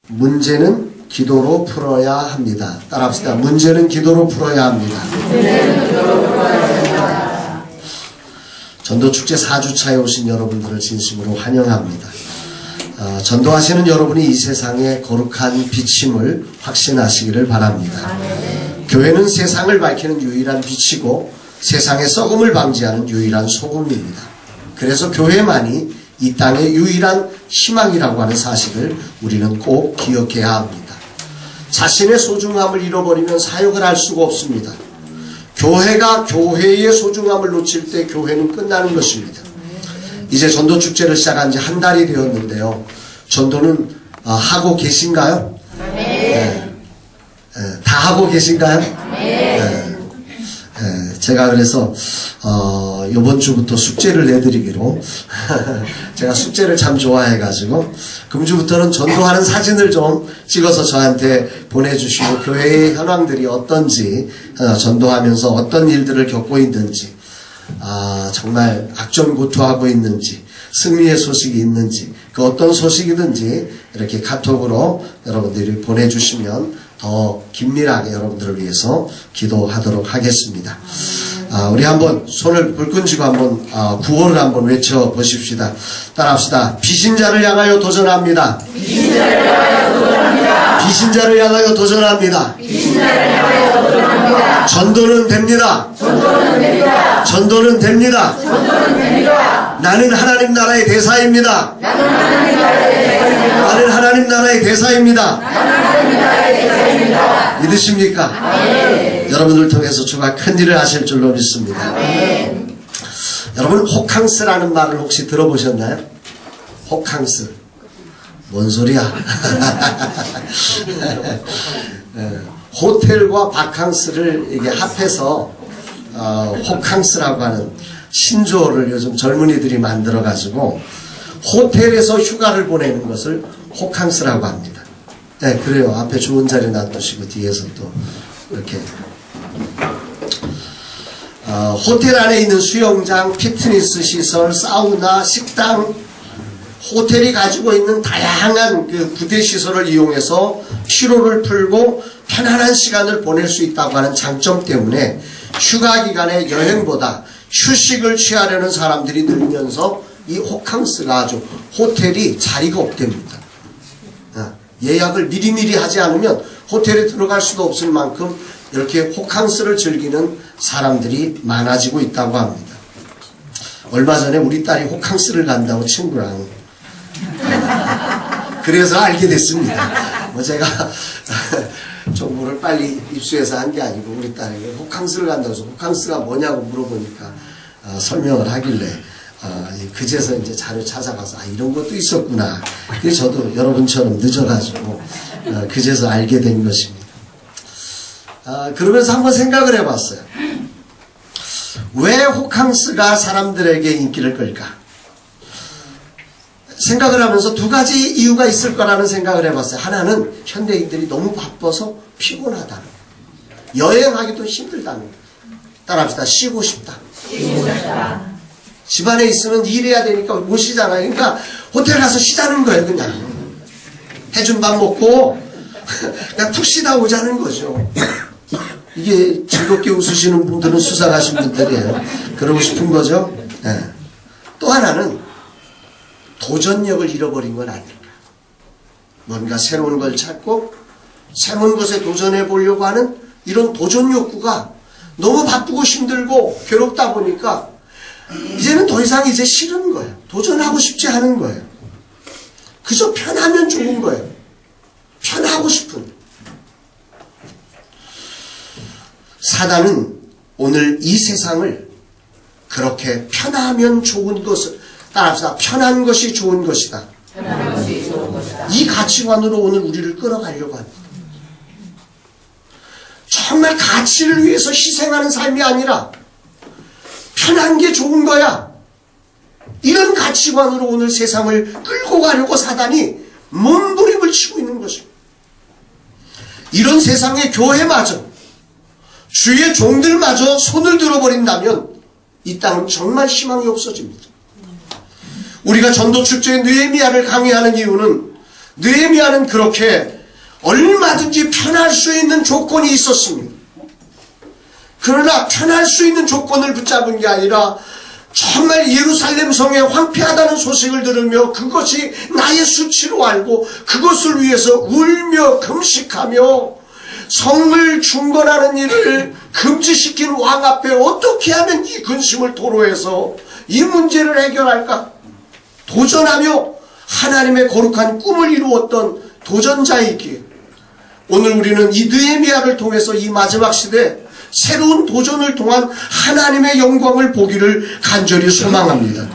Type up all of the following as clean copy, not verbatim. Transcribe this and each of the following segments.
문제는 기도로 풀어야 합니다. 따라합시다. 문제는 기도로 풀어야 합니다. 전도축제 4주차에 오신 여러분들을 진심으로 환영합니다. 전도하시는 여러분이 이 세상의 거룩한 빛임을 확신하시기를 바랍니다. 교회는 세상을 밝히는 유일한 빛이고 세상의 썩음을 방지하는 유일한 소금입니다. 그래서 교회만이 이 땅의 유일한 희망이라고 하는 사실을 우리는 꼭 기억해야 합니다. 자신의 소중함을 잃어버리면 사역을 할 수가 없습니다. 교회가 교회의 소중함을 놓칠 때 교회는 끝나는 것입니다. 이제 전도축제를 시작한 지 한 달이 되었는데요. 전도는 하고 계신가요? 네. 다 하고 계신가요? 네. 제가 그래서 이번 주부터 숙제를 내드리기로 제가 숙제를 참 좋아해가지고 금주부터는 전도하는 사진을 좀 찍어서 저한테 보내주시고 교회의 현황들이 어떤지 전도하면서 어떤 일들을 겪고 있는지 정말 악전고투하고 있는지 승리의 소식이 있는지 그 어떤 소식이든지 이렇게 카톡으로 여러분들이 보내주시면 더 긴밀하게 여러분들을 위해서 기도하도록 하겠습니다. 우리 한번 손을 불끈 쥐고 한번 구호를 한번 외쳐보십시다. 따라합시다. 비신자를 향하여 도전합니다. 비신자를 향하여 도전합니다. 비신자를 향하여 도전합니다. 비신자를 향하여 도전합니다. 전도는 됩니다. 전도는 됩니다. 전도는 됩니다. 전도는 됩니다. 나는 하나님 나라의 대사입니다. 나는 하나님 나라의 대사입니다. 나는 하나님 나라의 대사입니다. 나는 하나님 나라의 대사입니다. 믿으십니까? 아멘. 여러분들 통해서 주가 큰 일을 하실 줄로 믿습니다. 아멘. 여러분 호캉스라는 말을 혹시 들어보셨나요? 호캉스. 뭔 소리야? 호텔과 바캉스를 이게 합해서 호캉스라고 하는 신조어를 요즘 젊은이들이 만들어가지고 호텔에서 휴가를 보내는 것을 호캉스라고 합니다. 네, 그래요. 앞에 좋은 자리 놔두시고 뒤에서 또 이렇게 호텔 안에 있는 수영장, 피트니스 시설, 사우나, 식당, 호텔이 가지고 있는 다양한 그 부대 시설을 이용해서 피로를 풀고 편안한 시간을 보낼 수 있다고 하는 장점 때문에 휴가 기간에 여행보다 휴식을 취하려는 사람들이 늘면서 이 호캉스가 아주 호텔이 자리가 없답니다. 예약을 미리미리 하지 않으면 호텔에 들어갈 수도 없을 만큼 이렇게 호캉스를 즐기는 사람들이 많아지고 있다고 합니다. 얼마 전에 우리 딸이 호캉스를 간다고 친구랑 그래서 알게 됐습니다. 제가 정보를 빨리 입수해서 한 게 아니고 우리 딸이 호캉스를 간다고 해서 호캉스가 뭐냐고 물어보니까 설명을 하길래 그제서 이제 자료 찾아가서 이런 것도 있었구나. 그래서 저도 여러분처럼 늦어가지고 그제서 알게 된 것입니다. 그러면서 한번 생각을 해봤어요. 왜 호캉스가 사람들에게 인기를 끌까? 생각을 하면서 두 가지 이유가 있을 거라는 생각을 해봤어요. 하나는 현대인들이 너무 바빠서 피곤하다는 거. 여행하기도 힘들다는 거. 따라합시다. 쉬고 싶다. 쉬고 싶다. 집안에 있으면 일해야 되니까 못 쉬잖아요. 그러니까 호텔 가서 쉬자는 거예요. 그냥 해준 밥 먹고 그냥 푹 쉬다 오자는 거죠. 이게 즐겁게 웃으시는 분들은 수상하신 분들이에요. 그러고 싶은 거죠. 네. 또 하나는 도전력을 잃어버린 건 아닐까. 뭔가 새로운 걸 찾고 새로운 것에 도전해 보려고 하는 이런 도전 욕구가 너무 바쁘고 힘들고 괴롭다 보니까 이제는 더 이상 이제 싫은 거예요. 도전하고 싶지 않은 거예요. 그저 편하면 좋은 거예요. 편하고 싶은. 사단은 오늘 이 세상을 그렇게 편하면 좋은 것을 따라합시다. 편한 것이 좋은 것이다. 편한 것이 좋은 것이다. 이 가치관으로 오늘 우리를 끌어가려고 합니다. 정말 가치를 위해서 희생하는 삶이 아니라 편한 게 좋은 거야. 이런 가치관으로 오늘 세상을 끌고 가려고 사단이 몸부림을 치고 있는 것입니다. 이런 세상의 교회마저 주의 종들마저 손을 들어버린다면 이 땅은 정말 희망이 없어집니다. 우리가 전도축제의 느헤미야를 강의하는 이유는 느헤미야는 그렇게 얼마든지 편할 수 있는 조건이 있었습니다. 그러나 편할 수 있는 조건을 붙잡은 게 아니라 정말 예루살렘 성에 황폐하다는 소식을 들으며 그것이 나의 수치로 알고 그것을 위해서 울며 금식하며 성을 중건하는 일을 금지시킨 왕 앞에 어떻게 하면 이 근심을 토로해서 이 문제를 해결할까 도전하며 하나님의 거룩한 꿈을 이루었던 도전자이기에 오늘 우리는 이 느헤미야를 통해서 이 마지막 시대 새로운 도전을 통한 하나님의 영광을 보기를 간절히 소망합니다.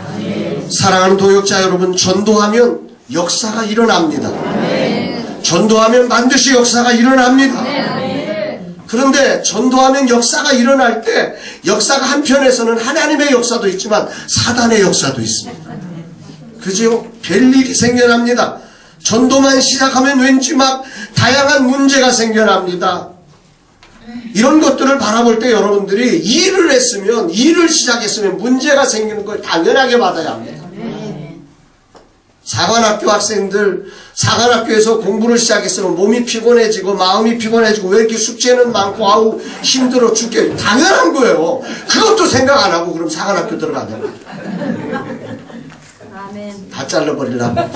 사랑하는 동역자 여러분, 전도하면 역사가 일어납니다. 전도하면 반드시 역사가 일어납니다. 그런데 전도하면 역사가 일어날 때 역사가 한편에서는 하나님의 역사도 있지만 사단의 역사도 있습니다. 그죠? 별일이 생겨납니다. 전도만 시작하면 왠지 막 다양한 문제가 생겨납니다. 이런 것들을 바라볼 때 여러분들이 일을 시작했으면 문제가 생기는 걸 당연하게 받아야 합니다. 사관학교 학생들, 사관학교에서 공부를 시작했으면 몸이 피곤해지고 마음이 피곤해지고 왜 이렇게 숙제는 많고 아우 힘들어 죽게 당연한 거예요. 그것도 생각 안 하고 그럼 사관학교 들어가냐. 다 잘라버리려고. 네.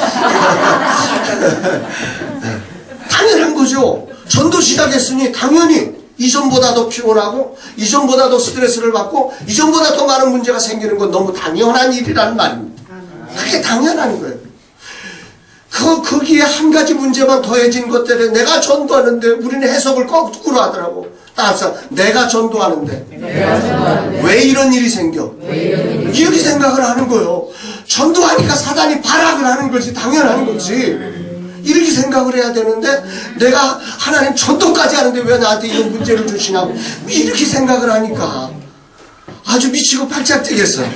당연한 거죠. 전도 시작했으니 당연히 이전보다 더 피곤하고 이전보다 더 스트레스를 받고 이전보다 더 많은 문제가 생기는 건 너무 당연한 일이라는 말입니다. 그게 당연한 거예요. 거기에 한 가지 문제만 더해진 것 때문에 내가 전도하는데 우리는 해석을 거꾸로 하더라고. 따라서 내가 전도하는데 왜 이런 일이 생겨? 이렇게 생각을 하는 거예요. 전도하니까 사단이 발악을 하는 거지 당연한 거지. 이렇게 생각을 해야 되는데 내가 하나님 전도까지 하는데 왜 나한테 이런 문제를 주시냐고 이렇게 생각을 하니까 아주 미치고 팔짝 뛰겠어요.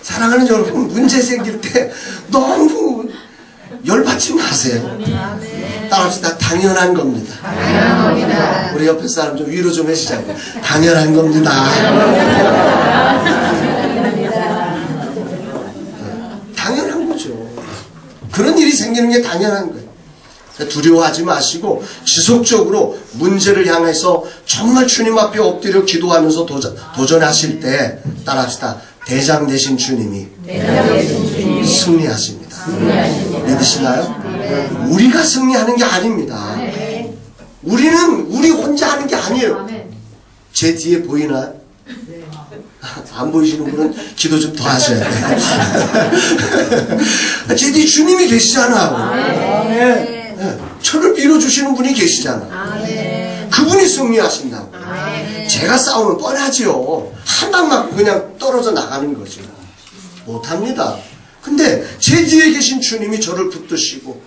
사랑하는 여러분, 문제 생길 때 너무 열받지 마세요. 따라합시다. 당연한 겁니다. 우리 옆에 사람 좀 위로 좀 해주자고. 당연한 겁니다. 당연한 거죠. 그런 일이 생기는 게 당연한 거예요. 두려워하지 마시고 지속적으로 문제를 향해서 정말 주님 앞에 엎드려 기도하면서 도전하실 때 따라합시다. 대장 되신 주님이 승리하십니다. 믿으시나요? 우리가 승리하는 게 아닙니다. 우리는 우리 혼자 하는 게 아니에요. 제 뒤에 보이나요? 안 보이시는 분은 기도 좀 더 하셔야 돼요. 제 뒤에 주님이 계시잖아요. 저를 밀어주시는 분이 계시잖아요. 그분이 승리하신다고. 제가 싸우면 뻔하지요. 한 방 맞고 그냥 떨어져 나가는 거죠. 못합니다. 근데 제 뒤에 계신 주님이 저를 붙드시고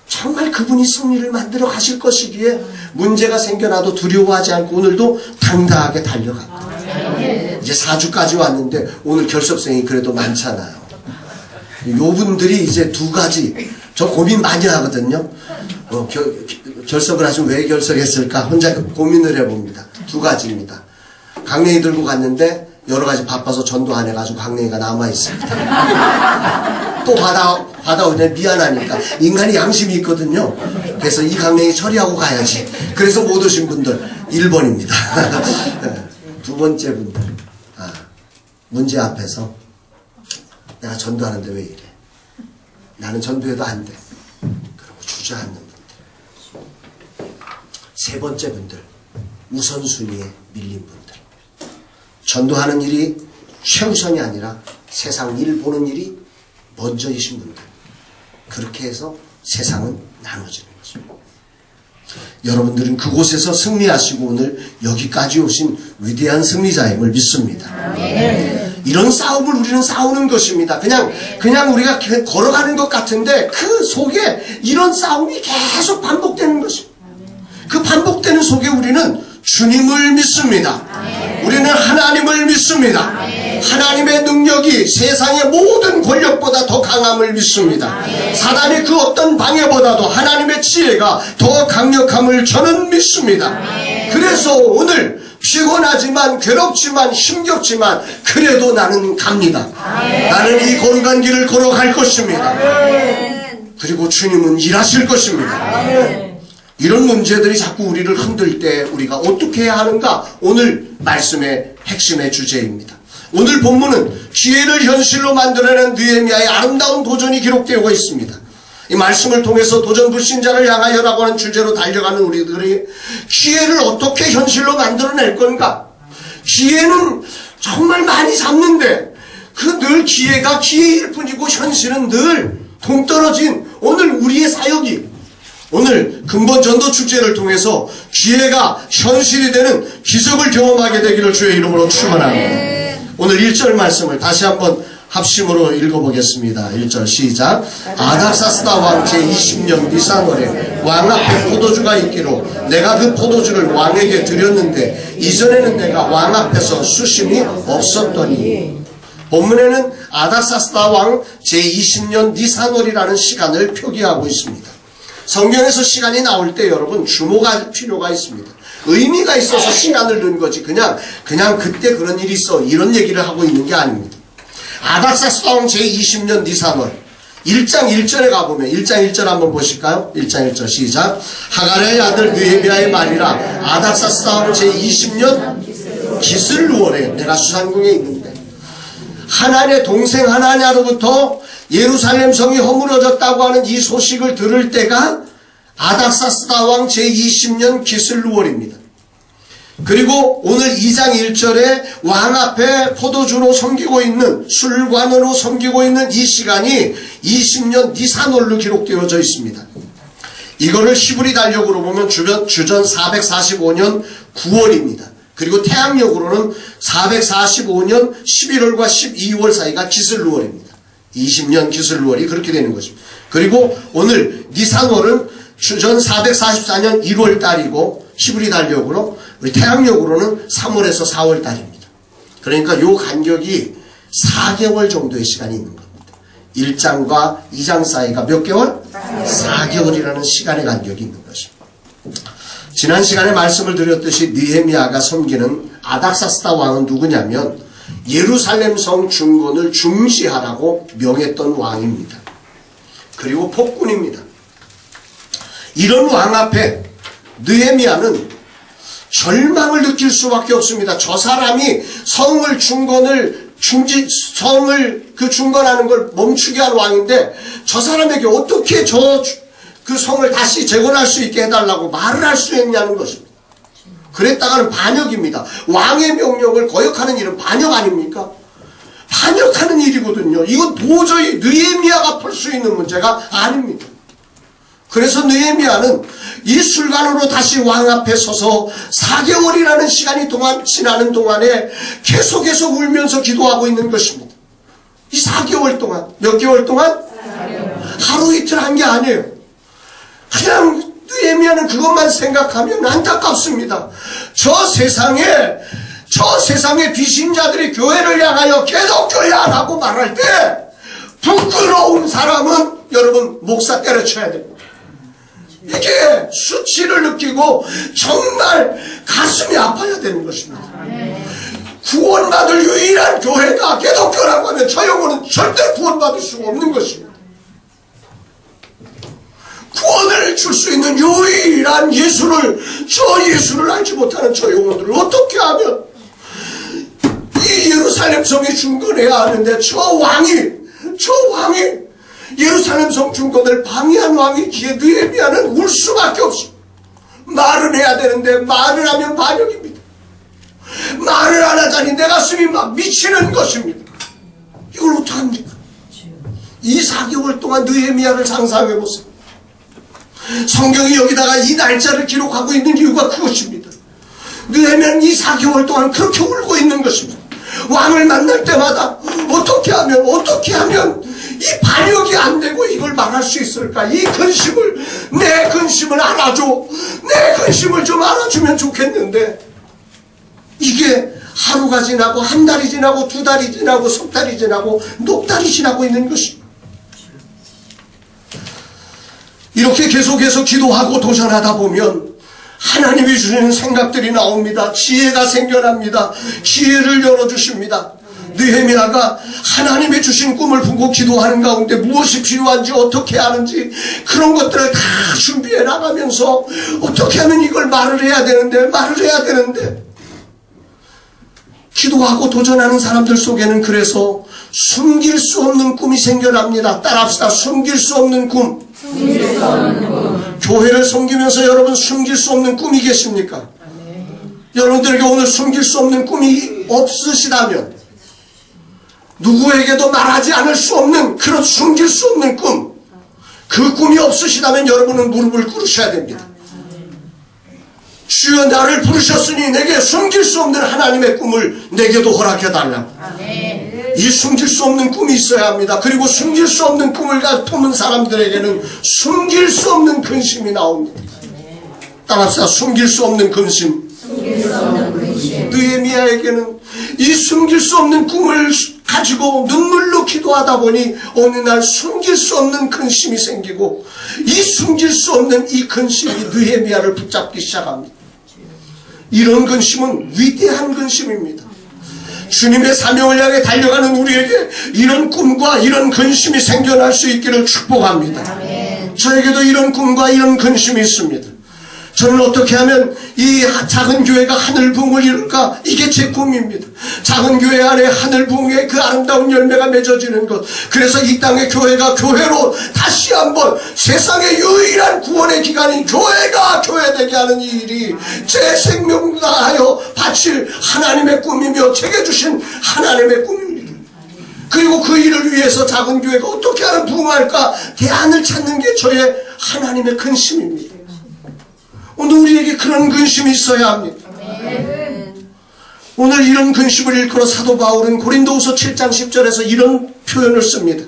정말 그분이 승리를 만들어 가실 것이기에 문제가 생겨나도 두려워하지 않고 오늘도 당당하게 달려갑니다. 이제 4주까지 왔는데 오늘 결석생이 그래도 많잖아요. 요분들이 이제 두 가지 저 고민 많이 하거든요. 결석을 하시면 왜 결석했을까 혼자 고민을 해봅니다. 두 가지입니다. 강냉이 들고 갔는데 여러 가지 바빠서 전도 안 해가지고 강냉이가 남아있습니다. 또 받아오면 미안하니까 인간이 양심이 있거든요. 그래서 이 강냉이 처리하고 가야지. 그래서 못 오신 분들 1번입니다. 두 번째 분들 문제 앞에서 내가 전도하는데 왜 이래? 나는 전도해도 안 돼. 그러고 주저앉는 분들. 세 번째 분들, 우선순위에 밀린 분들. 전도하는 일이 최우선이 아니라 세상 일 보는 일이 먼저이신 분들. 그렇게 해서 세상은 나눠지는 것입니다. 여러분들은 그곳에서 승리하시고 오늘 여기까지 오신 위대한 승리자임을 믿습니다. 이런 싸움을 우리는 싸우는 것입니다. 그냥 우리가 걸어가는 것 같은데 그 속에 이런 싸움이 계속 반복되는 것입니다. 그 반복되는 속에 우리는 주님을 믿습니다. 우리는 하나님을 믿습니다. 하나님의 능력이 세상의 모든 권력보다 더 강함을 믿습니다. 사단의 그 어떤 방해보다도 하나님의 지혜가 더 강력함을 저는 믿습니다. 그래서 오늘 피곤하지만 괴롭지만 힘겹지만 그래도 나는 갑니다. 나는 이 거룩한 길을 걸어갈 것입니다. 그리고 주님은 일하실 것입니다. 이런 문제들이 자꾸 우리를 흔들 때 우리가 어떻게 해야 하는가? 오늘 말씀의 핵심의 주제입니다. 오늘 본문은 기회를 현실로 만들어낸 느헤미야의 아름다운 도전이 기록되어 있습니다. 이 말씀을 통해서 도전 불신자를 향하여라고 하는 주제로 달려가는 우리들이 기회를 어떻게 현실로 만들어낼 건가? 기회는 정말 많이 잡는데 그 늘 기회가 기회일 뿐이고 현실은 늘 동떨어진 오늘 우리의 사역이 오늘 근본 전도 축제를 통해서 기회가 현실이 되는 기적을 경험하게 되기를 주의 이름으로 축원합니다. 오늘 1절 말씀을 다시 한번 합심으로 읽어보겠습니다. 1절 시작. 아닥사스다 왕 제20년 니산월에 왕 앞에 포도주가 있기로 내가 그 포도주를 왕에게 드렸는데 이전에는 내가 왕 앞에서 수심이 없었더니. 본문에는 아닥사스다 왕 제20년 니산월이라는 시간을 표기하고 있습니다. 성경에서 시간이 나올 때 여러분 주목할 필요가 있습니다. 의미가 있어서 시간을 넣은 거지 그냥 그때 그런 일이 있어 이런 얘기를 하고 있는 게 아닙니다. 아닥사스다 왕 제20년 니산월 1장 1절에 가보면 1장 1절 한번 보실까요? 1장 1절 시작. 하갈의 아들 느헤미야의 말이라 아닥사스다 왕 제20년 기슬루월에 내가 수산궁에 있는데 하나님의 동생 하나냐로부터 예루살렘 성이 허물어졌다고 하는 이 소식을 들을 때가 아닥사스다 왕 제20년 기슬루월입니다. 그리고 오늘 2장 1절에 왕 앞에 포도주로 섬기고 있는 술관으로 섬기고 있는 이 시간이 20년 니산월로 기록되어져 있습니다. 이거를 히브리 달력으로 보면 주전 445년 9월입니다. 그리고 태양력으로는 445년 11월과 12월 사이가 기슬루월입니다. 20년 기슬루월이 그렇게 되는 것입니다. 그리고 오늘 니산월은 주전 444년 1월 달이고 히브리 달력으로 우리 태양력으로는 3월에서 4월 달입니다. 그러니까 요 간격이 4개월 정도의 시간이 있는 겁니다. 1장과 2장 사이가 몇 개월? 4개월이라는 시간의 간격이 있는 것입니다. 지난 시간에 말씀을 드렸듯이 느헤미야가 섬기는 아닥사스다 왕은 누구냐면 예루살렘 성 중건을 중시하라고 명했던 왕입니다. 그리고 폭군입니다. 이런 왕 앞에 느헤미야는 절망을 느낄 수밖에 없습니다. 저 사람이 성을 중건하는 걸 멈추게 한 왕인데 저 사람에게 어떻게 그 성을 다시 재건할 수 있게 해달라고 말을 할 수 있냐는 것입니다. 그랬다가는 반역입니다. 왕의 명령을 거역하는 일은 반역 아닙니까? 반역하는 일이거든요. 이건 도저히 느헤미야가 풀 수 있는 문제가 아닙니다. 그래서 느헤미야는 이 술관으로 다시 왕 앞에 서서 4개월이라는 시간이 지나는 동안에 계속해서 울면서 기도하고 있는 것입니다. 이 4개월 동안 몇 개월 동안? 4개월. 하루 이틀 한 게 아니에요. 그냥 느헤미야는 그것만 생각하면 안타깝습니다. 저 세상에 비신자들이 교회를 향하여 기독교야 라고 말할 때 부끄러운 사람은 여러분 목사 때려쳐야 됩니다. 이게 수치를 느끼고 정말 가슴이 아파야 되는 것입니다. 구원받을 유일한 교회가 기독교라고 하면 저 영혼은 절대 구원받을 수가 없는 것입니다. 구원을 줄 수 있는 유일한 저 예수를 알지 못하는 저 영혼들을 어떻게 하면 이 예루살렘 성이 중건해야 하는데 저 왕이 예루살렘 성 중건을 방해한 왕이기에 느헤미야는 울 수밖에 없습니다. 말은 해야 되는데 말을 하면 반역입니다. 말을 안 하자니 내 가슴이 막 미치는 것입니다. 이걸 어떡합니까? 이 4개월 동안 느헤미야를 상상해 보세요. 성경이 여기다가 이 날짜를 기록하고 있는 이유가 그것입니다. 느헤미야는 이 4개월 동안 그렇게 울고 있는 것입니다. 왕을 만날 때마다 어떻게 하면 이 반역이 안 되고 이걸 말할 수 있을까? 내 근심을 알아줘. 내 근심을 좀 알아주면 좋겠는데 이게 하루가 지나고 한 달이 지나고 두 달이 지나고 석 달이 지나고 넉 달이 지나고 있는 것입니다. 이렇게 계속해서 기도하고 도전하다 보면 한 하나님이 주시는 생각들이 나옵니다. 지혜가 생겨납니다. 기회를 열어주십니다. 느헤미야가 하나님의 주신 꿈을 보고 기도하는 가운데 무엇이 필요한지 어떻게 하는지 그런 것들을 다 준비해 나가면서 어떻게 하면 이걸 말을 해야 되는데 기도하고 도전하는 사람들 속에는 그래서 숨길 수 없는 꿈이 생겨납니다. 따라합시다. 숨길 수 없는 꿈. 교회를 섬기면서 여러분 숨길 수 없는 꿈이 계십니까? 여러분들에게 오늘 숨길 수 없는 꿈이 없으시다면 누구에게도 말하지 않을 수 없는 그런 숨길 수 없는 꿈, 그 꿈이 없으시다면 여러분은 무릎을 꿇으셔야 됩니다. 주여 나를 부르셨으니 내게 숨길 수 없는 하나님의 꿈을 내게도 허락해달라고. 이 숨길 수 없는 꿈이 있어야 합니다. 그리고 숨길 수 없는 꿈을 품은 사람들에게는 숨길 수 없는 근심이 나옵니다. 따라합시다. 숨길 수 없는 근심. 느헤미야에게는 이 숨길 수 없는 꿈을 가지고 눈물로 기도하다 보니 어느 날 숨길 수 없는 근심이 생기고 이 숨길 수 없는 이 근심이 느헤미야를 붙잡기 시작합니다. 이런 근심은 위대한 근심입니다. 주님의 사명을 향해 달려가는 우리에게 이런 꿈과 이런 근심이 생겨날 수 있기를 축복합니다. 저에게도 이런 꿈과 이런 근심이 있습니다. 저는 어떻게 하면 이 작은 교회가 하늘 부흥을 이룰까? 이게 제 꿈입니다. 작은 교회 안에 하늘 부흥의 그 아름다운 열매가 맺어지는 것. 그래서 이 땅의 교회가 교회로 다시 한번 세상의 유일한 구원의 기관인 교회가 교회되게 하는 이 일이 제 생명 다하여 바칠 하나님의 꿈이며 제게 주신 하나님의 꿈입니다. 그리고 그 일을 위해서 작은 교회가 어떻게 하면 부흥할까? 대안을 찾는 게 저의 하나님의 근심입니다. 오늘 우리에게 그런 근심이 있어야 합니다. 오늘 이런 근심을 일컬어 사도 바울은 고린도후서 7장 10절에서 이런 표현을 씁니다.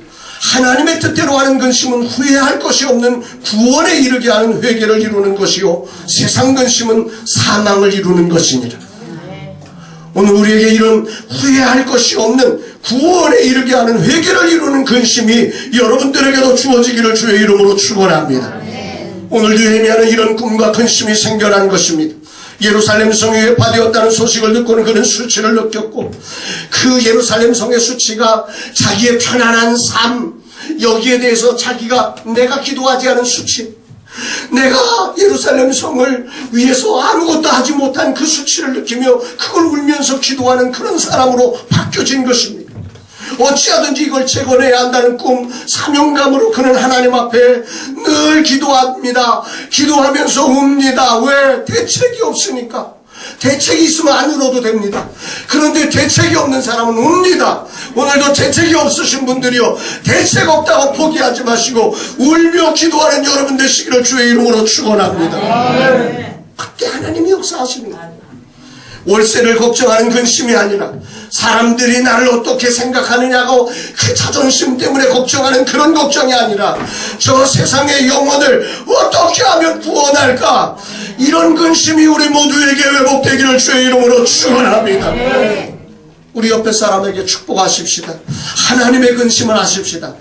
하나님의 뜻대로 하는 근심은 후회할 것이 없는 구원에 이르게 하는 회개를 이루는 것이요 세상 근심은 사망을 이루는 것이니라. 오늘 우리에게 이런 후회할 것이 없는 구원에 이르게 하는 회개를 이루는 근심이 여러분들에게도 주어지기를 주의 이름으로 축원합니다. 오늘 느헤미야는 이런 꿈과 근심이 생겨난 것입니다. 예루살렘 성이 회파되었다는 소식을 듣고는 그는 수치를 느꼈고 그 예루살렘 성의 수치가 자기의 편안한 삶, 여기에 대해서 자기가 내가 기도하지 않은 수치, 내가 예루살렘 성을 위해서 아무것도 하지 못한 그 수치를 느끼며 그걸 울면서 기도하는 그런 사람으로 바뀌어진 것입니다. 어찌하든지 이걸 채권해야 한다는 꿈, 사명감으로 그는 하나님 앞에 늘 기도합니다. 기도하면서 웁니다. 왜? 대책이 없으니까. 대책이 있으면 안 울어도 됩니다. 그런데 대책이 없는 사람은 웁니다. 오늘도 대책이 없으신 분들이요, 대책 없다고 포기하지 마시고 울며 기도하는 여러분 되시기를 주의 이름으로 축원합니다. 그때 하나님이 역사하십니다. 월세를 걱정하는 근심이 아니라 사람들이 나를 어떻게 생각하느냐고 그 자존심 때문에 걱정하는 그런 걱정이 아니라 저 세상의 영혼을 어떻게 하면 구원할까, 이런 근심이 우리 모두에게 회복되기를 주의 이름으로 축원합니다. 우리 옆에 사람에게 축복하십시다. 하나님의 근심을 하십시다.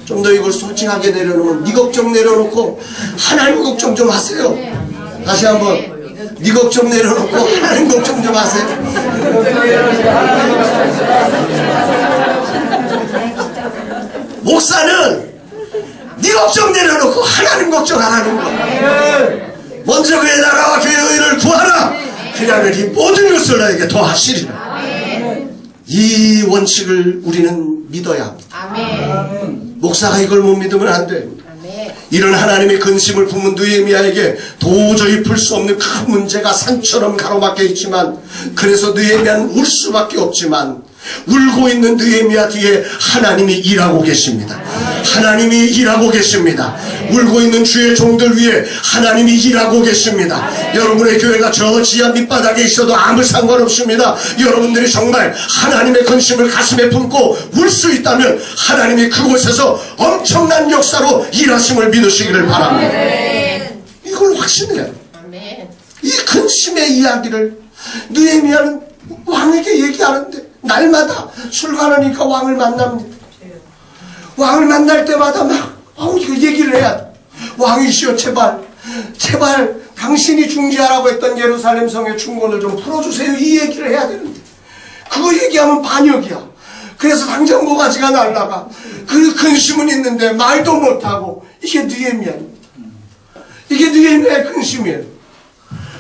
좀 더 이걸 솔직하게 내려놓으면 네 걱정 내려놓고 하나님 걱정 좀 하세요. 다시 한번, 네 걱정 내려놓고 하나님 걱정 좀 하세요. 목사는 네 걱정 내려놓고 하나님 걱정하라는 거. 먼저 그의 나라와 그의 의를 구하라. 그리하면 이 모든 것을 너에게 더하시리라. 이 원칙을 우리는 믿어야 합니다. 목사가 이걸 못 믿으면 안 돼. 이런 하나님의 근심을 품은 느헤미야에게 도저히 풀 수 없는 큰 문제가 산처럼 가로막혀 있지만, 그래서 느헤미야는 울 수밖에 없지만 울고 있는 느헤미야 뒤에 하나님이 일하고 계십니다. 하나님이 일하고 계십니다. 울고 있는 주의 종들 위에 하나님이 일하고 계십니다. 여러분의 교회가 저 지하 밑바닥에 있어도 아무 상관없습니다. 여러분들이 정말 하나님의 근심을 가슴에 품고 울 수 있다면 하나님이 그곳에서 엄청난 역사로 일하심을 믿으시기를 바랍니다. 이걸 확신해요. 이 근심의 이야기를 느헤미야는 왕에게 얘기하는데, 날마다 술 가르니까 왕을 만납니다. 왕을 만날 때마다 막 이거 얘기를 해야 돼. 왕이시여, 제발 제발 당신이 중지하라고 했던 예루살렘 성의 충곤을 좀 풀어주세요. 이 얘기를 해야 되는데 그거 얘기하면 반역이야. 그래서 당장 모가지가 날라가. 그 근심은 있는데 말도 못하고. 이게 느헤미야입니다. 이게 느헤미야의 근심이에요.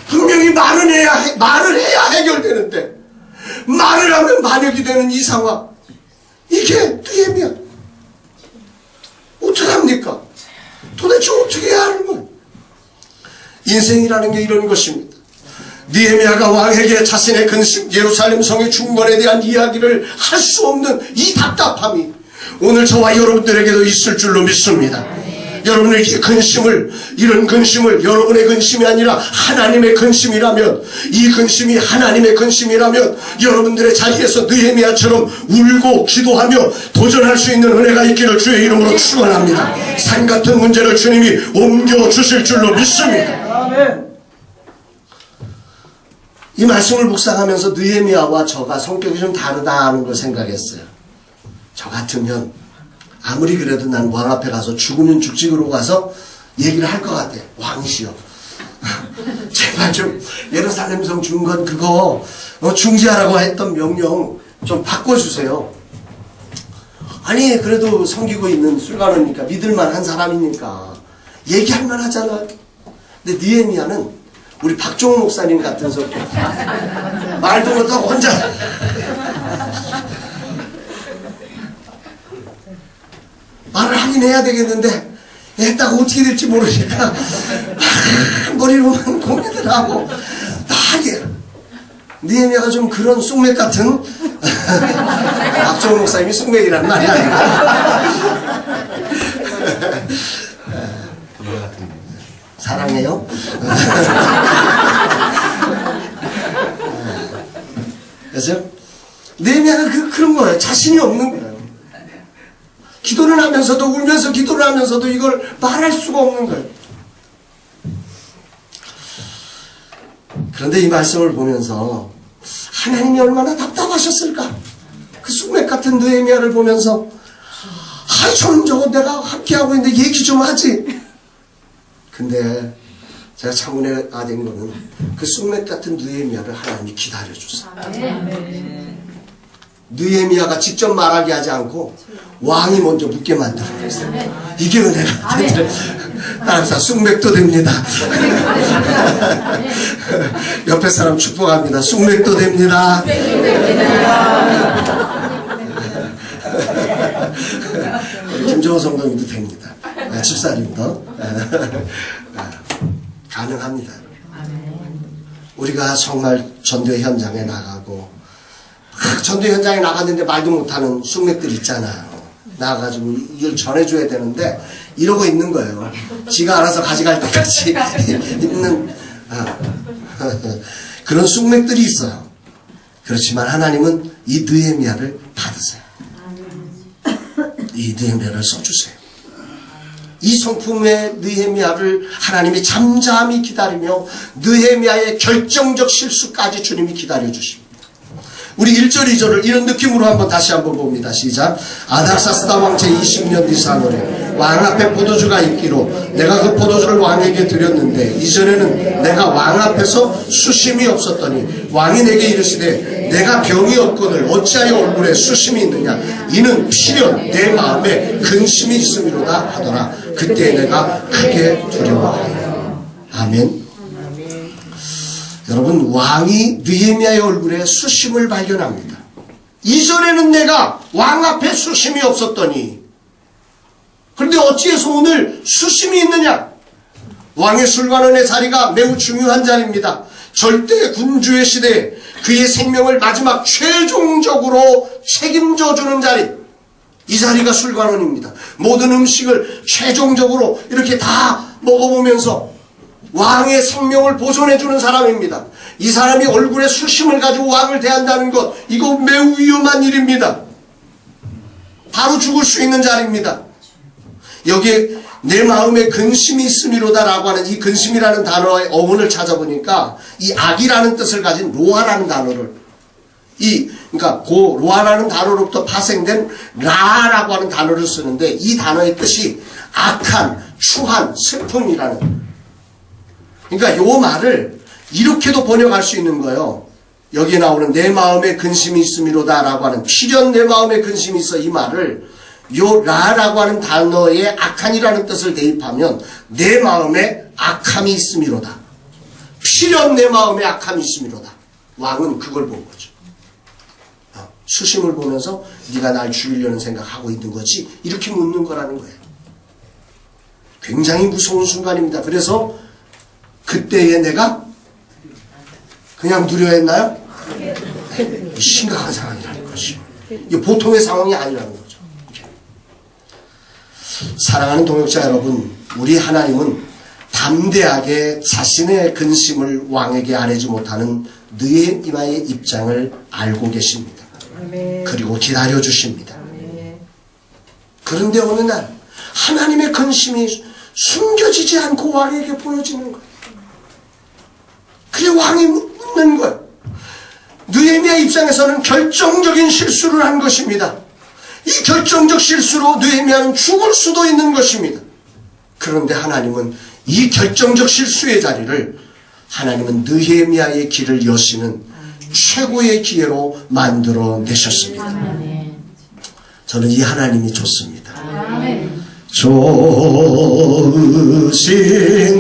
분명히 말을 해야 해결되는데 말을 하면 반역이 되는 이 상황. 이게 느헤미야. 어떻게 합니까? 도대체 어떻게 해야 하는 거예요? 인생이라는 게 이런 것입니다. 느헤미야가 왕에게 자신의 근심, 예루살렘 성의 중건에 대한 이야기를 할 수 없는 이 답답함이 오늘 저와 여러분들에게도 있을 줄로 믿습니다. 여러분의 이런 근심을 여러분의 근심이 아니라 하나님의 근심이라면, 이 근심이 하나님의 근심이라면 여러분들의 자리에서 느헤미야처럼 울고 기도하며 도전할 수 있는 은혜가 있기를 주의 이름으로 축원합니다. 산 같은 문제를 주님이 옮겨주실 줄로 믿습니다. 아멘. 이 말씀을 묵상하면서 느헤미야와 저가 성격이 좀 다르다는 걸 생각했어요. 저 같으면 아무리 그래도 난 왕 앞에 가서 죽으면 죽지 그러고 가서 얘기를 할 것 같아. 왕이시여, 제발 좀 예루살렘 성 중건 그거 중지하라고 했던 명령 좀 바꿔주세요. 아니 그래도 섬기고 있는 술관원이니까 믿을만한 사람이니까 얘기할 만하잖아. 근데 느헤미야는 우리 박종호 목사님 같은 성격. 말도 못하고 혼자 말을 하긴 해야 되겠는데 했다고 어떻게 될지 모르니까 머리로만 고민을 하고 하게. 느헤미야가 좀 그런 쑥맥 같은 박종호 목사님이 쑥맥이란 말이 아니고 사랑해요. 그래서 느헤미야가 그런 거예요. 자신이 없는 거예요. 기도를 하면서도 울면서 기도를 하면서도 이걸 말할 수가 없는 거예요. 그런데 이 말씀을 보면서 하나님이 얼마나 답답하셨을까? 그 쑥맥 같은 느헤미야를 보면서 저는 저거 내가 함께하고 있는데 얘기 좀 하지. 근데 제가 참 은혜가 된 거는 그 쑥맥 같은 느헤미야를 하나님이 기다려줬어요. 느헤미야가 직접 말하게 하지 않고 왕이 먼저 묻게 만들어냈어요. 이게 은혜가 되더래. 따라서 쑥맥도 됩니다. 옆에 사람 축복합니다. 쑥맥도 됩니다. 김정호 성도님도 됩니다. 집사님도 가능합니다. 우리가 정말 전도의 현장에 나가고 전도 현장에 나갔는데 말도 못하는 쑥맥들 있잖아요. 나가가지고 이걸 전해줘야 되는데 이러고 있는 거예요. 지가 알아서 가져갈 때까지 있는 그런 쑥맥들이 있어요. 그렇지만 하나님은 이 느헤미야를 받으세요. 이 느헤미야를 써주세요. 이 성품의 느헤미야를 하나님이 잠잠히 기다리며 느헤미야의 결정적 실수까지 주님이 기다려주십니다. 우리 1절 2절을 이런 느낌으로 다시 한번 봅니다. 시작. 아닥사스다 왕 제20년 니산월에 왕 앞에 포도주가 있기로 내가 그 포도주를 왕에게 드렸는데 이전에는 내가 왕 앞에서 수심이 없었더니 왕이 내게 이르시되 내가 병이 없거늘 어찌하여 얼굴에 수심이 있느냐 이는 필연 내 마음에 근심이 있음이로다 하더라. 그때 내가 크게 두려워하여. 아멘. 여러분, 왕이 느헤미야의 얼굴에 수심을 발견합니다. 이전에는 내가 왕 앞에 수심이 없었더니 그런데 어찌해서 오늘 수심이 있느냐? 왕의 술관원의 자리가 매우 중요한 자리입니다. 절대 군주의 시대에 그의 생명을 마지막 최종적으로 책임져주는 자리, 이 자리가 술관원입니다. 모든 음식을 최종적으로 이렇게 다 먹어보면서 왕의 생명을 보존해주는 사람입니다. 이 사람이 얼굴에 수심을 가지고 왕을 대한다는 것, 이거 매우 위험한 일입니다. 바로 죽을 수 있는 자리입니다. 여기에 내 마음에 근심이 있음이로다 라고 하는 이 근심이라는 단어의 어원을 찾아보니까 이 악이라는 뜻을 가진 로아라는 단어를 그러니까 로아라는 단어로부터 파생된 라라고 하는 단어를 쓰는데 이 단어의 뜻이 악한, 추한, 슬픔이라는 그러니까 요 말을 이렇게도 번역할 수 있는 거예요. 여기에 나오는 내 마음에 근심이 있음이로다 라고 하는, 필연 내 마음에 근심이 있어, 이 말을 요 라라고 하는 단어에 악한이라는 뜻을 대입하면 내 마음에 악함이 있음이로다. 필연 내 마음에 악함이 있음이로다. 왕은 그걸 본 거죠. 수심을 보면서 네가 날 죽이려는 생각하고 있는 거지? 이렇게 묻는 거라는 거예요. 굉장히 무서운 순간입니다. 그래서 그때에 내가 그냥 두려워했나요? 네. 심각한 상황이라는 것이요. 이게 보통의 상황이 아니라는 거죠. 사랑하는 동역자 여러분, 우리 하나님은 담대하게 자신의 근심을 왕에게 아뢰지 못하는 느헤미야의 입장을 알고 계십니다. 그리고 기다려 주십니다. 그런데 어느 날 하나님의 근심이 숨겨지지 않고 왕에게 보여지는 거예요. 그래 왕이 묻는 거예요. 느헤미야 입장에서는 결정적인 실수를 한 것입니다. 이 결정적 실수로 느헤미야는 죽을 수도 있는 것입니다. 그런데 하나님은 이 결정적 실수의 자리를 하나님은 느헤미야의 길을 여시는 최고의 기회로 만들어내셨습니다. 저는 이 하나님이 좋습니다. 좋으신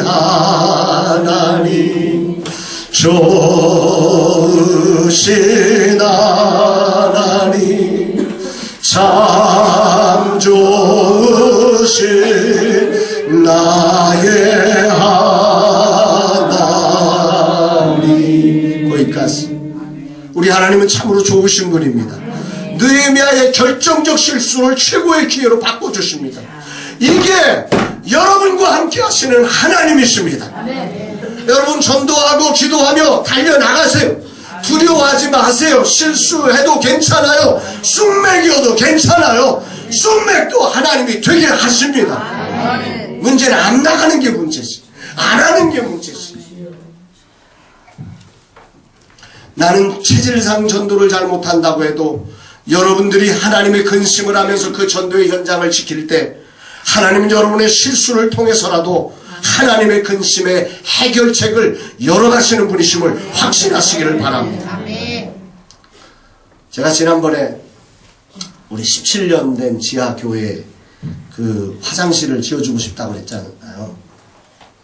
하나님, 좋으신 하나님, 참 좋으신 나의 하나님. 거기까지. 우리 하나님은 참으로 좋으신 분입니다. 느헤미야의 결정적 실수를 최고의 기회로 바꿔주십니다. 이게 여러분과 함께 하시는 하나님이십니다. 여러분 전도하고 기도하며 달려나가세요. 두려워하지 마세요. 실수해도 괜찮아요. 쑥맥이어도 괜찮아요. 쑥맥도 하나님이 되게 하십니다. 문제는 안 나가는 게 문제지, 안 하는 게 문제지. 나는 체질상 전도를 잘 못한다고 해도 여러분들이 하나님의 근심을 하면서 그 전도의 현장을 지킬 때 하나님은 여러분의 실수를 통해서라도 하나님의 근심의 해결책을 열어가시는 분이심을 확신하시기를 바랍니다. 제가 지난번에 우리 17년 된 지하교회에 그 화장실을 지어주고 싶다고 했잖아요.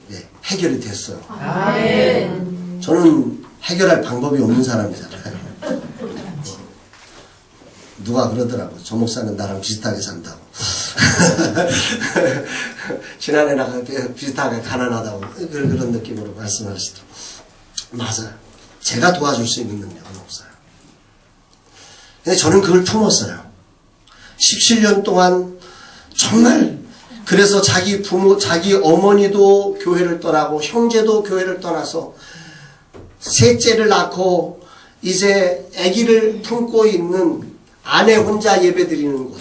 네, 해결이 됐어요. 저는 해결할 방법이 없는 사람이잖아요. 누가 그러더라고. 저 목사는 나랑 비슷하게 산다고. 지난해 나랑 비슷하게 가난하다고 그런 느낌으로 말씀하시더라고. 맞아요. 제가 도와줄 수 있는 능력은 없어요. 근데 저는 그걸 품었어요. 17년 동안 정말, 그래서 자기 부모, 자기 어머니도 교회를 떠나고 형제도 교회를 떠나서 셋째를 낳고 이제 아기를 품고 있는 아내 혼자 예배드리는 곳,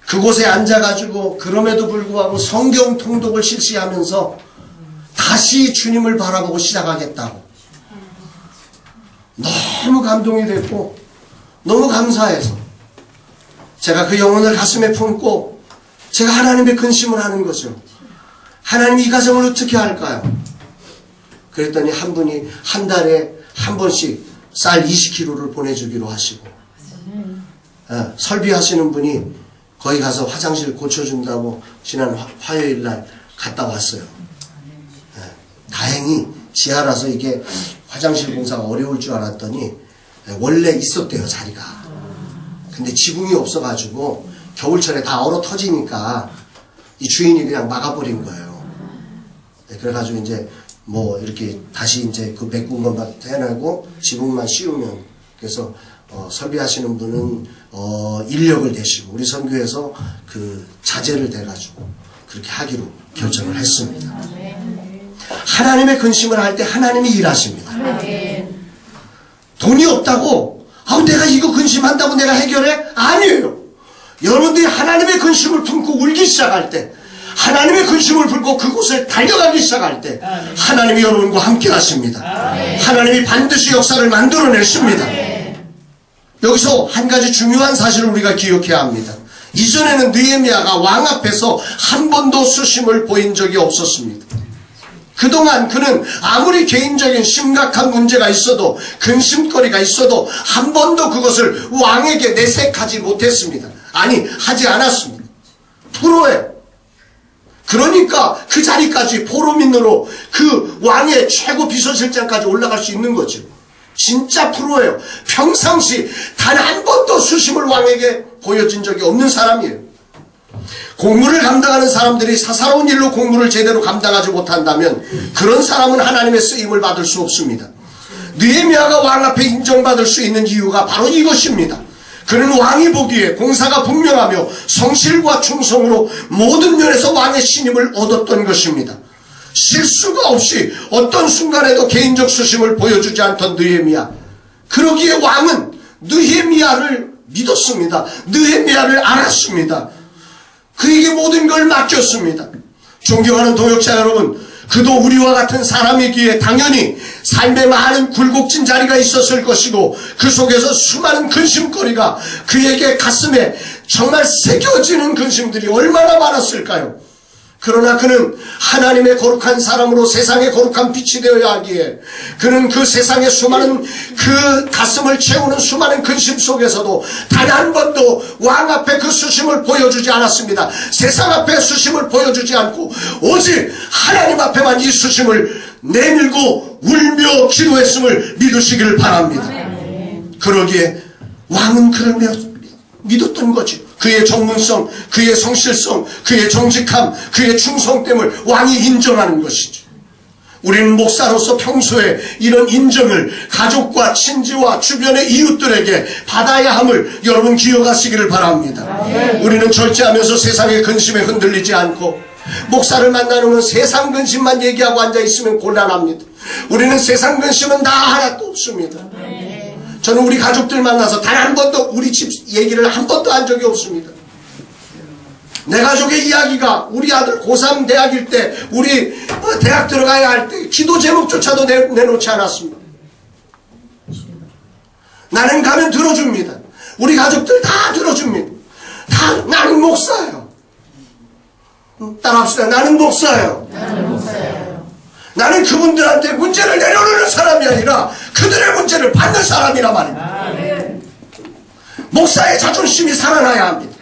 그곳에 앉아가지고 그럼에도 불구하고 성경 통독을 실시하면서 다시 주님을 바라보고 시작하겠다고, 너무 감동이 됐고 너무 감사해서 제가 그 영혼을 가슴에 품고 제가 하나님의 근심을 하는 거죠. 하나님 이 가정을 어떻게 할까요? 그랬더니 한 분이 한 달에 한 번씩 쌀 20kg를 보내주기로 하시고, 설비하시는 분이 거기 가서 화장실 고쳐준다고 지난 화요일 날 갔다 왔어요. 다행히 지하라서 이게 화장실 공사가 어려울 줄 알았더니 원래 있었대요, 자리가. 근데 지붕이 없어가지고 겨울철에 다 얼어 터지니까 이 주인이 그냥 막아버린 거예요. 그래가지고 이제 뭐 이렇게 다시 이제 그 메꾼 것만 해내고 지붕만 씌우면, 그래서 설비하시는 분은 인력을 대시고 우리 선교에서 그 자재를 대가지고 그렇게 하기로 결정을 했습니다. 하나님의 근심을 할 때 하나님이 일하십니다. 돈이 없다고 내가 이거 근심한다고 내가 해결해? 아니에요. 여러분들이 하나님의 근심을 품고 울기 시작할 때, 하나님의 근심을 품고 그곳을 달려가기 시작할 때 하나님이 여러분과 함께 하십니다. 하나님이 반드시 역사를 만들어내십니다. 여기서 한 가지 중요한 사실을 우리가 기억해야 합니다. 이전에는 느헤미야가 왕 앞에서 한 번도 수심을 보인 적이 없었습니다. 그동안 그는 아무리 개인적인 심각한 문제가 있어도, 근심거리가 있어도 한 번도 그것을 왕에게 내색하지 못했습니다. 아니, 하지 않았습니다. 프로예요. 그러니까 그 자리까지 포로민으로 그 왕의 최고 비서실장까지 올라갈 수 있는 거죠. 진짜 프로예요. 평상시 단 한 번도 수심을 왕에게 보여준 적이 없는 사람이에요. 공무를 감당하는 사람들이 사사로운 일로 공무를 제대로 감당하지 못한다면 그런 사람은 하나님의 쓰임을 받을 수 없습니다. 느헤미야가 왕 앞에 인정받을 수 있는 이유가 바로 이것입니다. 그는 왕이 보기에 공사가 분명하며 성실과 충성으로 모든 면에서 왕의 신임을 얻었던 것입니다. 실수가 없이 어떤 순간에도 개인적 수심을 보여주지 않던 느헤미야. 그러기에 왕은 느헤미야를 믿었습니다. 느헤미야를 알았습니다. 그에게 모든 걸 맡겼습니다. 존경하는 동역자 여러분, 그도 우리와 같은 사람이기에 당연히 삶에 많은 굴곡진 자리가 있었을 것이고 그 속에서 수많은 근심거리가 그에게 가슴에 정말 새겨지는 근심들이 얼마나 많았을까요? 그러나 그는 하나님의 거룩한 사람으로 세상의 거룩한 빛이 되어야 하기에 그는 그 세상의 수많은 그 가슴을 채우는 수많은 근심 속에서도 단 한 번도 왕 앞에 그 수심을 보여주지 않았습니다. 세상 앞에 수심을 보여주지 않고 오직 하나님 앞에만 이 수심을 내밀고 울며 기도했음을 믿으시기를 바랍니다. 그러기에 왕은 그를 믿었던 거죠. 그의 전문성, 그의 성실성, 그의 정직함, 그의 충성됨을 왕이 인정하는 것이죠. 우리는 목사로서 평소에 이런 인정을 가족과 친지와 주변의 이웃들에게 받아야 함을 여러분 기억하시기를 바랍니다. 우리는 절제하면서 세상의 근심에 흔들리지 않고 목사를 만나는 세상 근심만 얘기하고 앉아있으면 곤란합니다. 우리는 세상 근심은 다 하나도 없습니다. 저는 우리 가족들 만나서 단 한 번도 우리 집 얘기를 한 번도 한 적이 없습니다. 내 가족의 이야기가 우리 아들 고3 대학일 때 우리 대학 들어가야 할 때 기도 제목조차도 내놓지 않았습니다. 나는 가면 들어줍니다. 우리 가족들 다 들어줍니다. 다 나는 목사예요. 따라합시다. 나는 목사예요. 나는 그분들한테 문제를 내려놓는 사람이 아니라 그들의 문제를 받는 사람이란 말입니다. 목사의 자존심이 살아나야 합니다.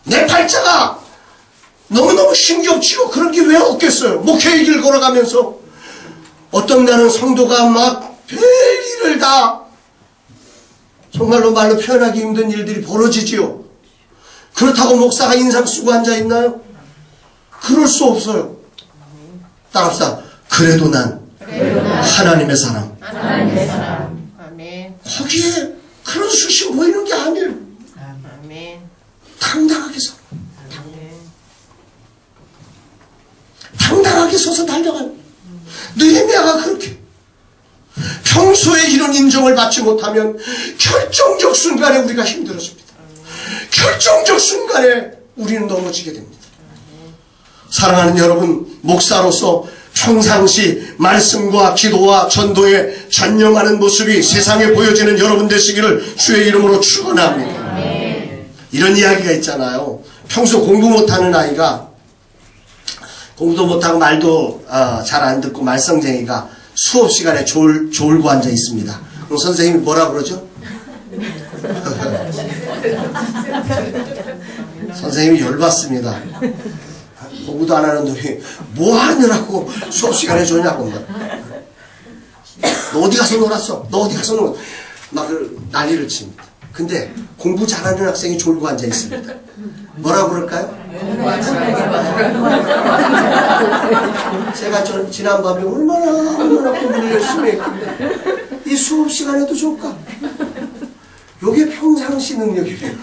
내 팔자가 너무너무 신경치고 그런 게 왜 없겠어요. 목회의 길 걸어가면서 어떤 날은 성도가 막 별일을 다 정말로 말로 표현하기 힘든 일들이 벌어지지요. 그렇다고 목사가 인상 쓰고 앉아있나요? 그럴 수 없어요. 따라합시다. 그래도 난 하나님의 사람. 거기에 그런 수심 보이는 게 아니에요. 당당하게 서 당당하게 서서 달려가요. 느헤미야가 그렇게 평소에 이런 인정을 받지 못하면 결정적 순간에 우리가 힘들어집니다. 결정적 순간에 우리는 넘어지게 됩니다. 사랑하는 여러분, 목사로서 평상시 말씀과 기도와 전도에 전념하는 모습이 세상에 보여지는 여러분 되시기를 주의 이름으로 축원합니다. 이런 이야기가 있잖아요. 평소 공부 못하는 아이가 공부도 못하고 말도 잘 안 듣고 말썽쟁이가 수업 시간에 졸고 앉아 있습니다. 그럼 선생님이 뭐라 그러죠? 선생님이 열받습니다. 공부도 안 하는 놈이 뭐 하느라고 수업 시간에 조냐고. 너 어디 가서 놀았어? 너 어디 가서 놀았어? 막 난리를 칩니다. 근데 공부 잘하는 학생이 졸고 앉아 있습니다. 뭐라고 그럴까요? 제가 지난밤에 얼마나 공부를 열심히 했길래 이 수업 시간에도 졸까? 요게 평상시 능력이에요.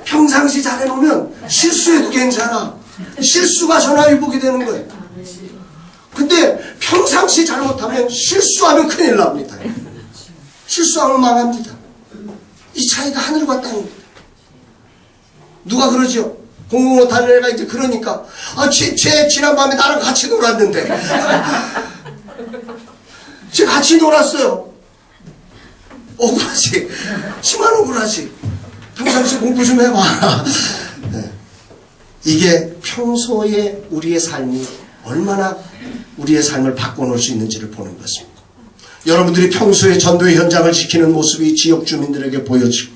평상시 잘해놓으면 실수해도 괜찮아. 실수가 전화위복이 되는 거예요. 근데 평상시 잘못하면 실수하면 큰일 납니다. 실수하면 망합니다. 이 차이가 하늘과 땅입니다. 누가 그러죠? 공부 못하는 애가 이제 그러니까 쟤 지난밤에 나랑 같이 놀았는데 쟤 같이 놀았어요. 억울하지. 심한 억울하지. 평상시 공부 좀 해봐. 네. 이게 평소에 우리의 삶이 얼마나 우리의 삶을 바꿔놓을 수 있는지를 보는 것입니다. 여러분들이 평소에 전도의 현장을 지키는 모습이 지역 주민들에게 보여지고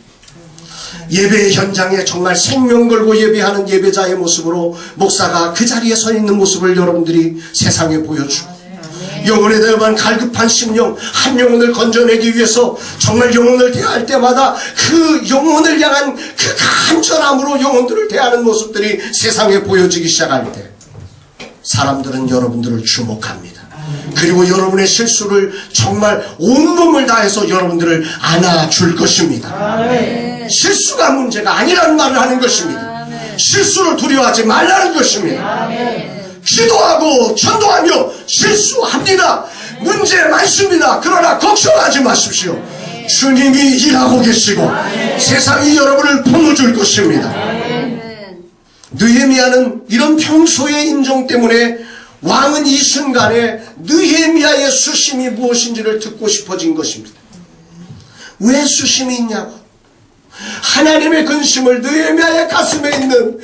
예배의 현장에 정말 생명 걸고 예배하는 예배자의 모습으로 목사가 그 자리에 서 있는 모습을 여러분들이 세상에 보여주고 영혼에 대한 갈급한 심령, 한 영혼을 건져내기 위해서 정말 영혼을 대할 때마다 그 영혼을 향한 그 간절함으로 영혼들을 대하는 모습들이 세상에 보여지기 시작할 때 사람들은 여러분들을 주목합니다. 그리고 여러분의 실수를 정말 온몸을 다해서 여러분들을 안아줄 것입니다. 실수가 문제가 아니라는 말을 하는 것입니다. 실수를 두려워하지 말라는 것입니다. 기도하고 전도하며 실수합니다. 문제 많습니다. 그러나 걱정하지 마십시오. 주님이 일하고 계시고 세상이 여러분을 품어줄 것입니다. 느헤미야는 이런 평소의 인정 때문에 왕은 이 순간에 느헤미야의 수심이 무엇인지를 듣고 싶어진 것입니다. 왜 수심이 있냐고. 하나님의 근심을 느헤미야의 가슴에 있는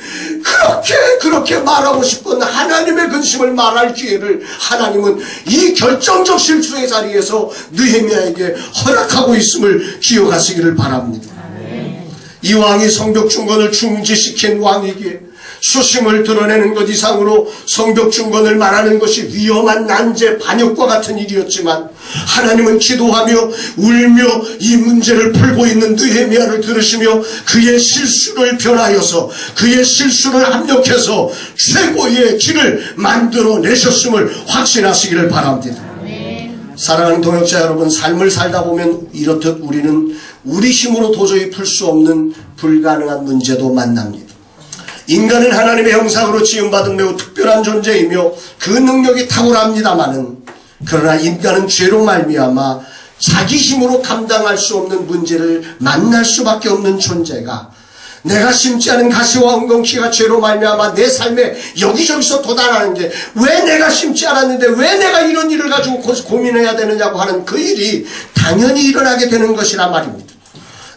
그렇게 말하고 싶은 하나님의 근심을 말할 기회를 하나님은 이 결정적 실수의 자리에서 느헤미야에게 허락하고 있음을 기억하시기를 바랍니다. 이 왕이 성벽 중건을 중지시킨 왕이기에 수심을 드러내는 것 이상으로 성벽 중건을 말하는 것이 위험한 난제 반역과 같은 일이었지만 하나님은 기도하며 울며 이 문제를 풀고 있는 느헤미야를 들으시며 그의 실수를 변하여서 그의 실수를 압력해서 최고의 길을 만들어내셨음을 확신하시기를 바랍니다. 사랑하는 동역자 여러분, 삶을 살다 보면 이렇듯 우리는 우리 힘으로 도저히 풀 수 없는 불가능한 문제도 만납니다. 인간은 하나님의 형상으로 지음받은 매우 특별한 존재이며 그 능력이 탁월합니다마는 그러나 인간은 죄로 말미암아 자기 힘으로 감당할 수 없는 문제를 만날 수밖에 없는 존재가 내가 심지 않은 가시와 엉겅퀴가 죄로 말미암아 내 삶에 여기저기서 도달하는 게 왜 내가 심지 않았는데 왜 내가 이런 일을 가지고 고민해야 되느냐고 하는 그 일이 당연히 일어나게 되는 것이란 말입니다.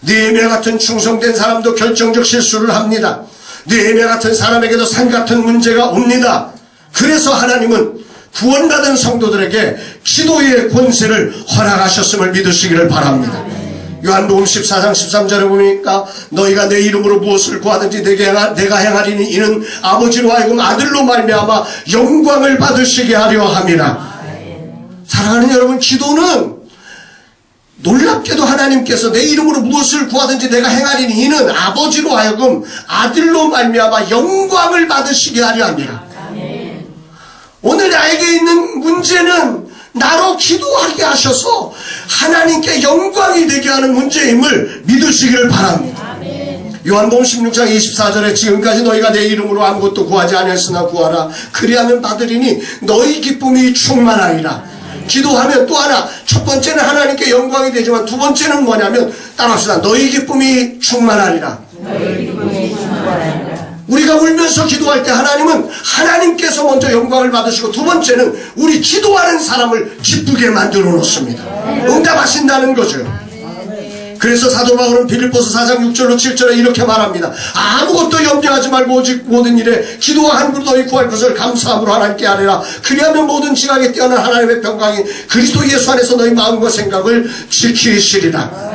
느헤미야 같은 충성된 사람도 결정적 실수를 합니다. 느헤미야 같은 사람에게도 산 같은 문제가 옵니다. 그래서 하나님은 구원받은 성도들에게 기도의 권세를 허락하셨음을 믿으시기를 바랍니다. 요한복음 14장 13절에 보니까 너희가 내 이름으로 무엇을 구하든지 내가 행하리니 이는 아버지로 하여금 아들로 말미암아 영광을 받으시게 하려 함이라. 사랑하는 여러분, 기도는 놀랍게도 하나님께서 내 이름으로 무엇을 구하든지 내가 행하리니 이는 아버지로 하여금 아들로 말미암아 영광을 받으시게 하려 합니다. 오늘 나에게 있는 문제는 나로 기도하게 하셔서 하나님께 영광이 되게 하는 문제임을 믿으시기를 바랍니다. 요한복음 16장 24절에 지금까지 너희가 내 이름으로 아무것도 구하지 아니했으나 구하라 그리하면 받으리니 너희 기쁨이 충만하리라. 기도하면 또 하나, 첫 번째는 하나님께 영광이 되지만 두 번째는 뭐냐면 따라합시다. 너희 기쁨이 충만하리라. 우리가 울면서 기도할 때 하나님은 하나님께서 먼저 영광을 받으시고 두 번째는 우리 기도하는 사람을 기쁘게 만들어 놓습니다. 응답하신다는 거죠. 그래서 사도 바울은 빌립보서 4장 6절로 7절에 이렇게 말합니다. 아무것도 염려하지 말고 오직 모든 일에 기도와 한구로 너희 구할 것을 감사함으로 하나님께 아뢰라. 그리하면 모든 지각에 뛰어난 하나님의 평강이 그리스도 예수 안에서 너희 마음과 생각을 지키시리라.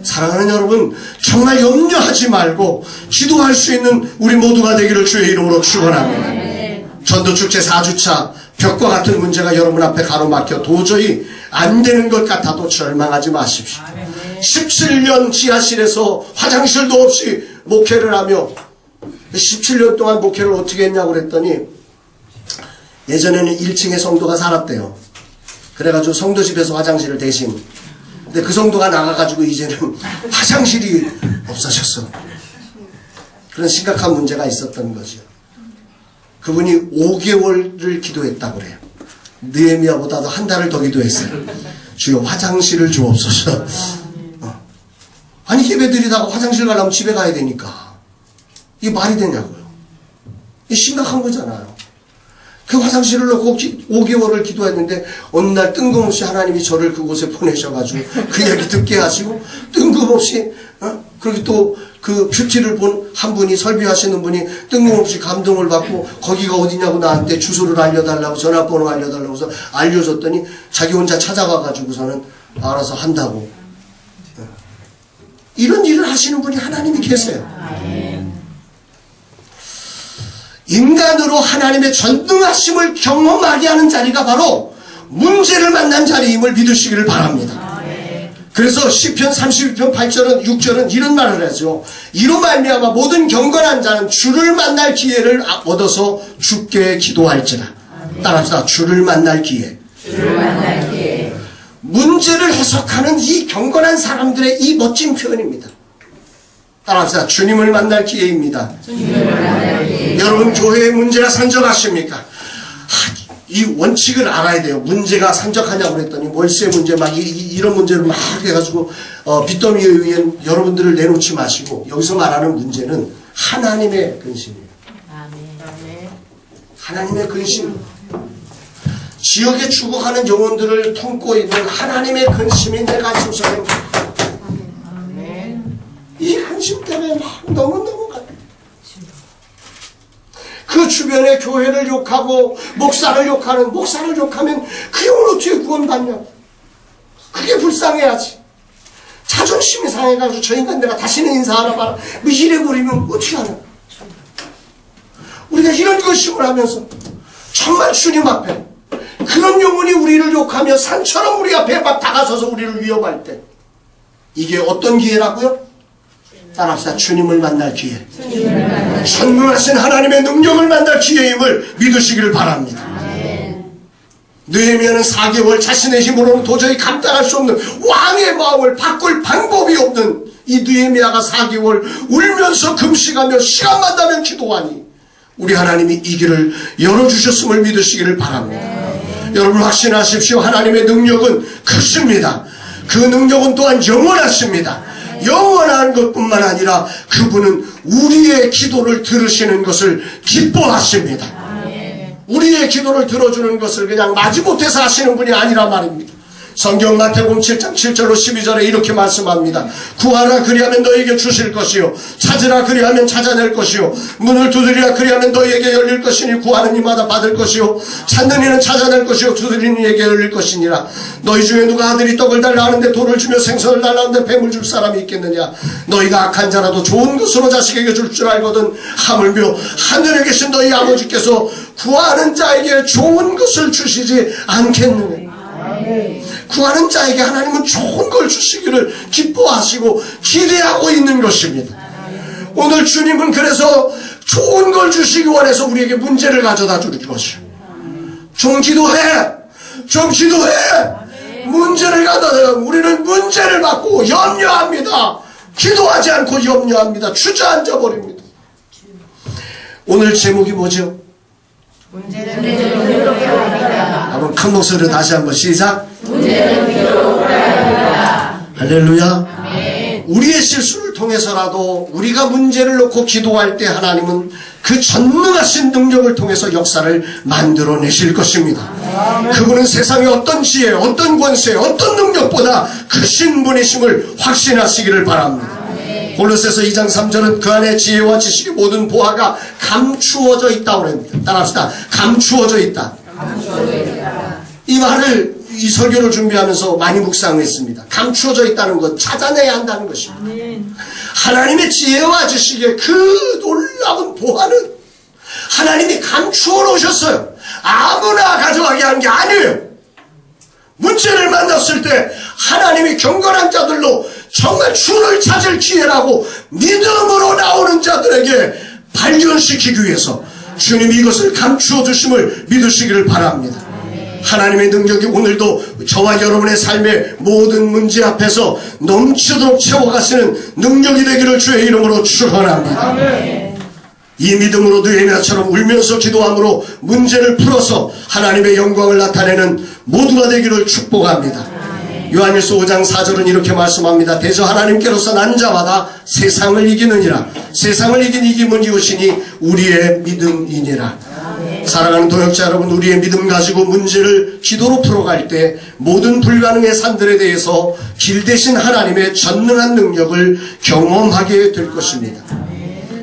사랑하는 여러분, 정말 염려하지 말고 기도할 수 있는 우리 모두가 되기를 주의 이름으로 축원합니다. 전도축제 4주차 벽과 같은 문제가 여러분 앞에 가로막혀 도저히 안 되는 것 같아도 절망하지 마십시오. 17년 지하실에서 화장실도 없이 목회를 하며 17년 동안 목회를 어떻게 했냐고 그랬더니 예전에는 1층에 성도가 살았대요. 그래가지고 성도 집에서 화장실을 대신, 근데 그 성도가 나가가지고 이제는 화장실이 없어졌어. 그런 심각한 문제가 있었던 거죠. 그분이 5개월을 기도했다고 그래요. 느헤미야보다도 한 달을 더 기도했어요. 주여 화장실을 주옵소서. 아니 예배드리다가 화장실 가려면 집에 가야 되니까 이게 말이 되냐고요. 이게 심각한 거잖아요. 그 화장실을 놓고 5개월을 기도했는데 어느 날 뜬금없이 하나님이 저를 그곳에 보내셔가지고 그 얘기 듣게 하시고 뜬금없이 그리고 또 그 뷰티를 본 한 분이 설비하시는 분이 뜬금없이 감동을 받고 거기가 어디냐고 나한테 주소를 알려달라고 전화번호 알려달라고 해서 알려줬더니 자기 혼자 찾아가가지고서는 알아서 한다고. 이런 일을 하시는 분이 하나님이 계세요. 인간으로 하나님의 전능하심을 경험하게 하는 자리가 바로 문제를 만난 자리임을 믿으시기를 바랍니다. 그래서 시편 32편 8절은 6절은 이런 말을 하죠. 이로 말미암아 모든 경건한 자는 주를 만날 기회를 얻어서 주께 기도할지라. 따라합시다. 주를 만날 기회. 주를 만날 기회. 문제를 해석하는 이 경건한 사람들의 이 멋진 표현입니다. 따라합시다. 주님을 만날 기회입니다. 주님을 만날 기회. 여러분 교회의 문제가 산적하십니까? 이 원칙을 알아야 돼요. 문제가 산적하냐고 그랬더니 월세 문제 막 이런 문제를 막 해가지고 빚더미에 의해 여러분들을 내놓지 마시고 여기서 말하는 문제는 하나님의 근심이에요. 하나님의 근심. 지역에 죽어가는 영혼들을 품고 있는 하나님의 근심이 내 가슴 속에 이 근심 때문에 막 너무너무 그 주변에 교회를 욕하고 목사를 욕하면 그 영혼 어떻게 구원받냐. 그게 불쌍해야지. 자존심이 상해가지고 저 인간 내가 다시는 인사하나 봐라 뭐 이래버리면 어떻게 하나. 우리가 이런 근심을 하면서 정말 주님 앞에 그런 영혼이 우리를 욕하며 산처럼 우리 앞에 막 다가서서 우리를 위협할 때 이게 어떤 기회라고요? 따라합시다. 주님을 만날 기회. 전능하신 하나님의 능력을 만날 기회임을 믿으시기를 바랍니다. 느헤미야는 4개월 자신의 힘으로는 도저히 감당할 수 없는 왕의 마음을 바꿀 방법이 없는 이 느헤미야가 4개월 울면서 금식하며 시간만 나면 기도하니 우리 하나님이 이 길을 열어주셨음을 믿으시기를 바랍니다. 여러분 확신하십시오. 하나님의 능력은 크십니다. 그 능력은 또한 영원하십니다. 영원한 것뿐만 아니라 그분은 우리의 기도를 들으시는 것을 기뻐하십니다. 우리의 기도를 들어주는 것을 그냥 마지못해서 하시는 분이 아니라 말입니다. 성경 마태복음 7장 7절로 12절에 이렇게 말씀합니다. 구하라 그리하면 너에게 주실 것이요 찾으라 그리하면 찾아낼 것이요 문을 두드리라 그리하면 너에게 열릴 것이니 구하는 이마다 받을 것이요 찾는 이는 찾아낼 것이요 두드리는 이에게 열릴 것이니라. 너희 중에 누가 아들이 떡을 달라 하는데 돌을 주며 생선을 달라 하는데 뱀을 줄 사람이 있겠느냐. 너희가 악한 자라도 좋은 것으로 자식에게 줄 줄 알거든 하물며 하늘에 계신 너희 아버지께서 구하는 자에게 좋은 것을 주시지 않겠느냐. 구하는 자에게 하나님은 좋은 걸 주시기를 기뻐하시고 기대하고 있는 것입니다. 오늘 주님은 그래서 좋은 걸 주시기 원해서 우리에게 문제를 가져다 주는 것이요. 좀 기도해. 좀 기도해. 문제를 가져다. 우리는 문제를 받고 염려합니다. 기도하지 않고 염려합니다. 주저앉아 버립니다. 오늘 제목이 뭐죠? 한번 큰 목소리로 다시 한번 시작. 할렐루야. 우리의 실수를 통해서라도 우리가 문제를 놓고 기도할 때 하나님은 그 전능하신 능력을 통해서 역사를 만들어내실 것입니다. 그분은 세상의 어떤 지혜, 어떤 권세, 어떤 능력보다 크신 분이심을 확신하시기를 바랍니다. 골로새서 2장 3절은 그 안에 지혜와 지식의 모든 보화가 감추어져 있다고 합니다. 따라합시다. 감추어져 있다. 이 말을 이 설교를 준비하면서 많이 묵상했습니다. 감추어져 있다는 것, 찾아내야 한다는 것입니다. 하나님의 지혜와 지식의 그 놀라운 보화는 하나님이 감추어 놓으셨어요. 아무나 가져가게 한 게 아니에요. 문제를 만났을 때 하나님이 경건한 자들로 정말 주를 찾을 기회라고 믿음으로 나오는 자들에게 발견시키기 위해서 주님이 이것을 감추어 두심을 믿으시기를 바랍니다. 하나님의 능력이 오늘도 저와 여러분의 삶의 모든 문제 앞에서 넘치도록 채워가시는 능력이 되기를 주의 이름으로 축원합니다. 이 믿음으로 느헤미야처럼 울면서 기도함으로 문제를 풀어서 하나님의 영광을 나타내는 모두가 되기를 축복합니다. 요한일서 5장 4절은 이렇게 말씀합니다. 대저 하나님께로서 난 자마다 세상을 이기느니라. 세상을 이긴 이김은 이것이니 우리의 믿음이니라. 사랑하는 동역자 여러분, 우리의 믿음 가지고 문제를 기도로 풀어갈 때 모든 불가능의 산들에 대해서 길 대신 하나님의 전능한 능력을 경험하게 될 것입니다.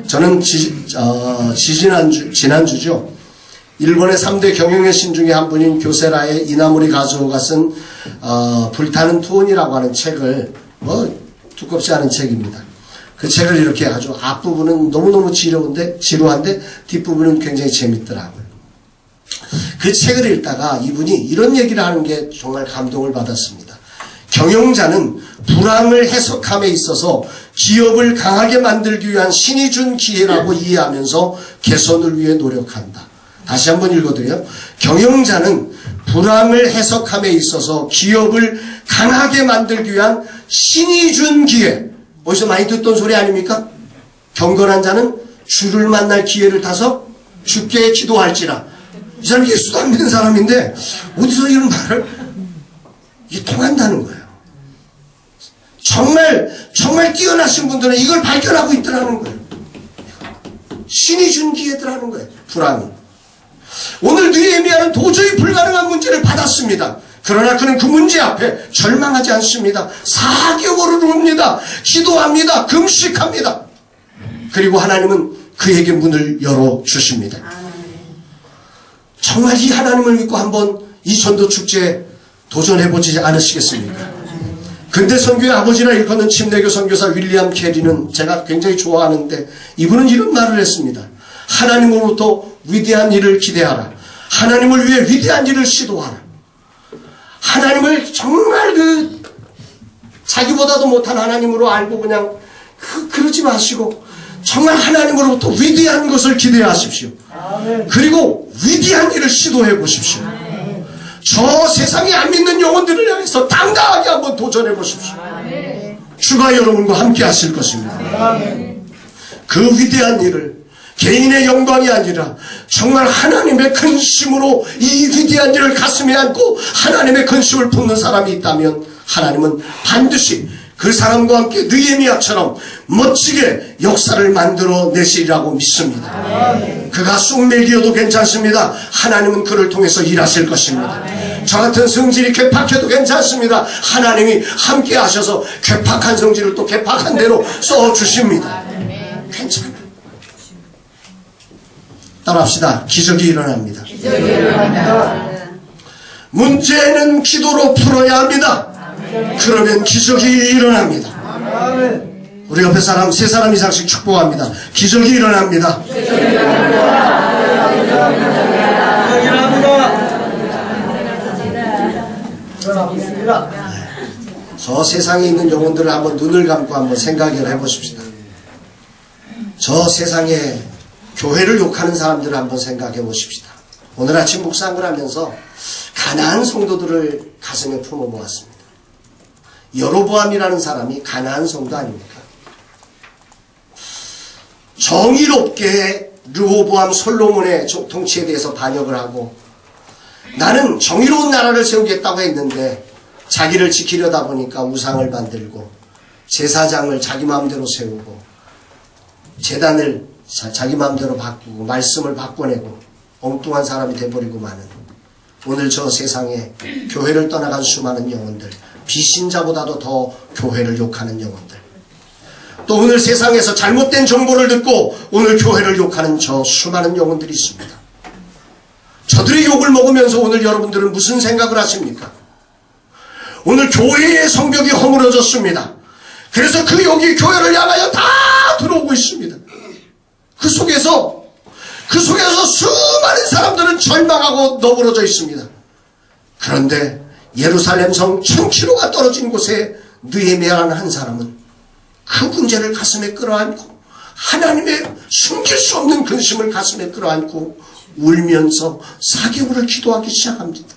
저는 지난주죠. 일본의 3대 경영의 신 중에 한 분인 교세라의 이나모리 가즈오가 쓴 불타는 투혼이라고 하는 책을, 두껍지 않은 책입니다. 그 책을 이렇게 아주 앞부분은 너무너무 지루한데 뒷부분은 굉장히 재밌더라고요. 그 책을 읽다가 이분이 이런 얘기를 하는 게 정말 감동을 받았습니다. 경영자는 불황을 해석함에 있어서 기업을 강하게 만들기 위한 신이 준 기회라고 이해하면서 개선을 위해 노력한다. 다시 한번 읽어드려요. 경영자는 불황을 해석함에 있어서 기업을 강하게 만들기 위한 신이 준 기회. 어디서 많이 듣던 소리 아닙니까? 경건한 자는 주를 만날 기회를 타서 주께 기도할지라. 이 사람이 예수도 안 믿는 사람인데 어디서 이런 말을, 이게 통한다는 거예요. 정말 뛰어나신 분들은 이걸 발견하고 있더라는 거예요. 신이 준 기회더라는 거예요. 불황이. 오늘 느헤미야는 도저히 불가능한 문제를 받았습니다. 그러나 그는 그 문제 앞에 절망하지 않습니다. 4개월을 옵니다. 기도합니다. 금식합니다. 그리고 하나님은 그에게 문을 열어주십니다. 정말 이 하나님을 믿고 한번 이 전도축제에 도전해보지 않으시겠습니까? 근대 선교의 아버지라 일컫는 침례교 선교사 윌리엄 캐리는 제가 굉장히 좋아하는데, 이분은 이런 말을 했습니다. 하나님으로부터 위대한 일을 기대하라. 하나님을 위해 위대한 일을 시도하라. 하나님을 정말 자기보다도 못한 하나님으로 알고 그냥 그러지 마시고 정말 하나님으로부터 위대한 것을 기대하십시오. 그리고 위대한 일을 시도해 보십시오. 저 세상에 안 믿는 영혼들을 향해서 당당하게 한번 도전해 보십시오. 주가 여러분과 함께 하실 것입니다. 그 위대한 일을 개인의 영광이 아니라 정말 하나님의 근심으로 이 위대한 일을 가슴에 안고 하나님의 근심을 품는 사람이 있다면 하나님은 반드시 그 사람과 함께 느헤미야처럼 멋지게 역사를 만들어 내시리라고 믿습니다. 그가 쑥맥이어도 괜찮습니다. 하나님은 그를 통해서 일하실 것입니다. 저 같은 성질이 괴팍해도 괜찮습니다. 하나님이 함께 하셔서 괴팍한 성질을 또 괴팍한 대로 써주십니다. 괜찮아요. 따라합시다. 기적이 일어납니다. 문제는 기도로 풀어야 합니다. 그러면 기적이 일어납니다. 우리 옆에 사람, 3사람 이상씩 축복합니다. 기적이 일어납니다. 저 세상에 있는 영혼들을 한번 눈을 감고 한번 생각을 해보십시다. 저 세상에 교회를 욕하는 사람들을 한번 생각해 보십시다. 오늘 아침 묵상을 하면서 가나안 성도들을 가슴에 품어 보았습니다. 여로보암이라는 사람이 가나안 성도 아닙니까? 정의롭게 르호보암 솔로몬의 통치에 대해서 반역을 하고 나는 정의로운 나라를 세우겠다고 했는데 자기를 지키려다 보니까 우상을 만들고 제사장을 자기 마음대로 세우고 제단을 자기 마음대로 바꾸고 말씀을 바꿔내고 엉뚱한 사람이 돼버리고 마는 오늘 저 세상에 교회를 떠나간 수많은 영혼들, 비신자보다도 더 교회를 욕하는 영혼들, 또 오늘 세상에서 잘못된 정보를 듣고 오늘 교회를 욕하는 저 수많은 영혼들이 있습니다. 저들의 욕을 먹으면서 오늘 여러분들은 무슨 생각을 하십니까? 오늘 교회의 성벽이 허물어졌습니다. 그래서 그 욕이 교회를 향하여 다 들어오고 있습니다. 그 속에서 수많은 사람들은 절망하고 너부러져 있습니다. 그런데 예루살렘 성 1000km가 떨어진 곳에 느헤미야라는 한 사람은 그 문제를 가슴에 끌어안고 하나님의 숨길 수 없는 근심을 가슴에 끌어안고 울면서 4개월을 기도하기 시작합니다.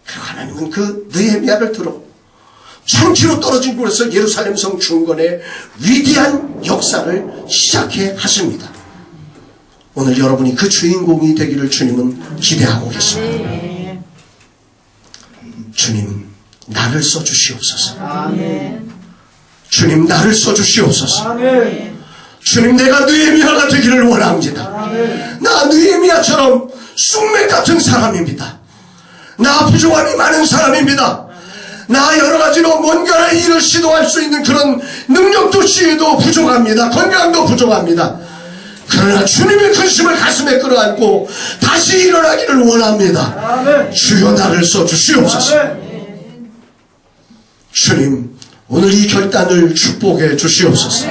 그리고 하나님은 그 느헤미야를 들어 1000km 떨어진 곳에서 예루살렘 성 중건에 위대한 역사를 시작해 하십니다. 오늘 여러분이 그 주인공이 되기를 주님은 기대하고 계십니다. 주님, 나를 써주시옵소서. 주님, 나를 써주시옵소서. 주님, 내가 느헤미야가 되기를 원합니다. 나 느헤미야처럼 쑥맥 같은 사람입니다. 나 부족함이 많은 사람입니다. 나 여러 가지로 뭔가를 일을 시도할 수 있는 그런 능력도 지혜도 부족합니다. 건강도 부족합니다. 그러나 주님의 근심을 가슴에 끌어안고 다시 일어나기를 원합니다. 주여 나를 써주시옵소서. 주님 오늘 이 결단을 축복해 주시옵소서.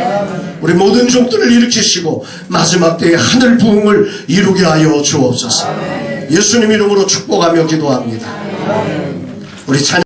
우리 모든 종들을 일으키시고 마지막 때에 하늘 부흥을 이루게 하여 주옵소서. 예수님 이름으로 축복하며 기도합니다. 우리 찬양